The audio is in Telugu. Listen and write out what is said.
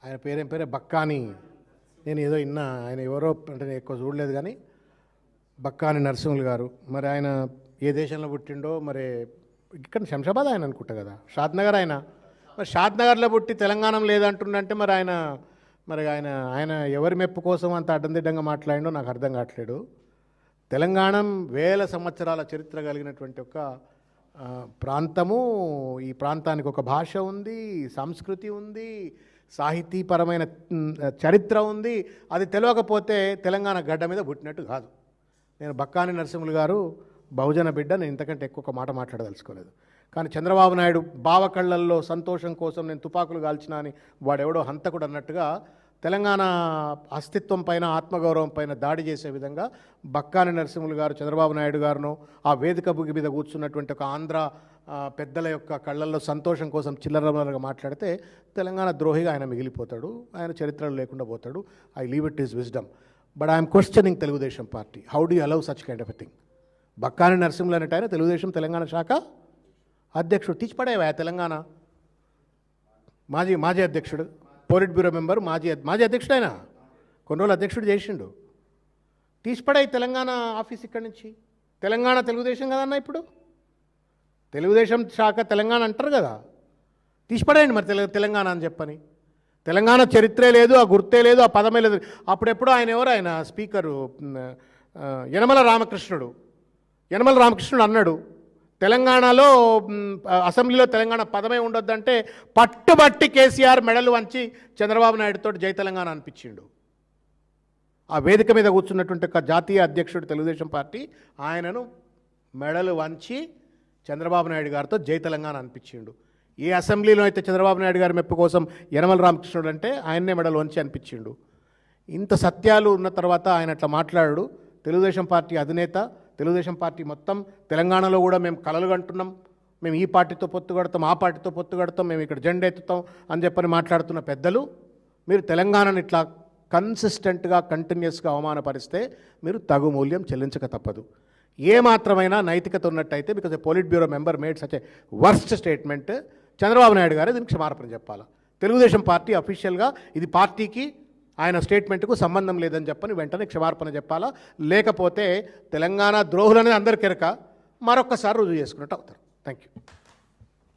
ఆయన పేరేం పేరే బక్కాని. నేను ఏదో విన్నా, ఆయన ఎవరో అంటే నేను ఎక్కువ చూడలేదు కానీ బక్కాని నరసింహులు గారు. మరి ఆయన ఏ దేశంలో పుట్టిండో, మరి ఇక్కడ శంషాబాద్ ఆయన అనుకుంటా కదా, షాద్నగర్ ఆయన. మరి షాద్నగర్లో పుట్టి తెలంగాణ లేదంటుండంటే మరి ఆయన ఎవరి మెప్పు కోసం అంత అడ్డందిడ్డంగా మాట్లాడిండో నాకు అర్థం కావట్లేదు. తెలంగాణ వేల సంవత్సరాల చరిత్ర కలిగినటువంటి ఒక ప్రాంతము. ఈ ప్రాంతానికి ఒక భాష ఉంది, సంస్కృతి ఉంది, సాహితీపరమైన చరిత్ర ఉంది. అది తెలియకపోతే తెలంగాణ గడ్డ మీద పుట్టినట్టు కాదు. నేను బక్కాని నరసింహులు గారు బహుజన బిడ్డ, నేను ఇంతకంటే ఎక్కువ మాట మాట్లాడదలుచుకోలేదు. కానీ చంద్రబాబు నాయుడు బావకళ్ళల్లో సంతోషం కోసం నేను తుపాకులు కాల్చినా అని వాడెవడో హంతకుడు అన్నట్టుగా తెలంగాణ అస్తిత్వం పైన, ఆత్మగౌరవం పైన దాడి చేసే విధంగా బక్కాని నరసింహులు గారు చంద్రబాబు నాయుడు గారును ఆ వేదిక బుగి మీద కూర్చున్నటువంటి ఒక ఆంధ్ర పెద్దల యొక్క కళ్ళల్లో సంతోషం కోసం చిల్లరగా మాట్లాడితే తెలంగాణ ద్రోహిగా ఆయన మిగిలిపోతాడు, ఆయన చరిత్రలో లేకుండా పోతాడు. I leave it is wisdom. But I'm questioning Telugu Desam party. How do allow such kind of a thing? Bakkani Narasimhulu అనేట ఆయన తెలుగుదేశం తెలంగాణ శాఖ అధ్యక్షుడు. తీసిపడేవా తెలంగాణ మాజీ అధ్యక్షుడు, పోలిట్ బ్యూరో మెంబర్, మాజీ అధ్యక్షుడు. ఆయన కొన్ని రోజులు అధ్యక్షుడు చేసిండు. తీసిపడాయి తెలంగాణ ఆఫీస్ ఇక్కడి నుంచి. తెలంగాణ తెలుగుదేశం కదన్నా, ఇప్పుడు తెలుగుదేశం శాఖ తెలంగాణ అంటారు కదా, తీసిపడేయండి మరి తెలంగాణ అని చెప్పని. తెలంగాణ చరిత్రే లేదు, ఆ గుర్తే లేదు, ఆ పదమే లేదు. అప్పుడెప్పుడు ఆయన స్పీకరు యనమల రామకృష్ణుడు అన్నాడు, తెలంగాణలో అసెంబ్లీలో తెలంగాణ పదమే ఉండొద్దంటే పట్టుబట్టి కేసీఆర్ మెడలు వంచి చంద్రబాబు నాయుడుతో జై తెలంగాణ అనిపించిండు. ఆ వేదిక మీద కూర్చున్నటువంటి ఒక జాతీయ అధ్యక్షుడు తెలుగుదేశం పార్టీ ఆయనను మెడలు వంచి చంద్రబాబు నాయుడు గారితో జై తెలంగాణ అనిపించిండు. ఏ అసెంబ్లీలో అయితే చంద్రబాబు నాయుడు గారి మెప్పు కోసం యనమల రామకృష్ణుడు అంటే ఆయన్నే మెడలు వంచి అనిపించిండు. ఇంత సత్యాలు ఉన్న తర్వాత ఆయన అట్లా మాట్లాడాడు. తెలుగుదేశం పార్టీ అధినేత, తెలుగుదేశం పార్టీ మొత్తం తెలంగాణలో కూడా మేము కలలు కంటున్నాం, మేము ఈ పార్టీతో పొత్తు కడతాం, ఆ పార్టీతో పొత్తు కడతాం, మేము ఇక్కడ జెండా ఎత్తుతాం అని చెప్పని మాట్లాడుతున్న పెద్దలు, మీరు తెలంగాణను ఇట్లా కన్సిస్టెంట్గా కంటిన్యూస్గా అవమానపరిస్తే మీరు తగు మూల్యం చెల్లించక తప్పదు. ఏ మాత్రమైనా నైతికత ఉన్నట్టయితే, because A polit bureau member made such a worst statement, Chandrababu Naidu గారు దీనికి క్షమాపణ చెప్పాలి. తెలుగుదేశం పార్టీ అఫీషియల్గా ఇది పార్టీకి ఆయన స్టేట్మెంట్కు సంబంధం లేదని చెప్పని వెంటనే క్షమాపణ చెప్పాలా. లేకపోతే తెలంగాణ ద్రోహులనేది అందరికీ ఎరక, మరొక్కసారి రుజువు చేసుకున్నట్టు అవుతారు. Thank you.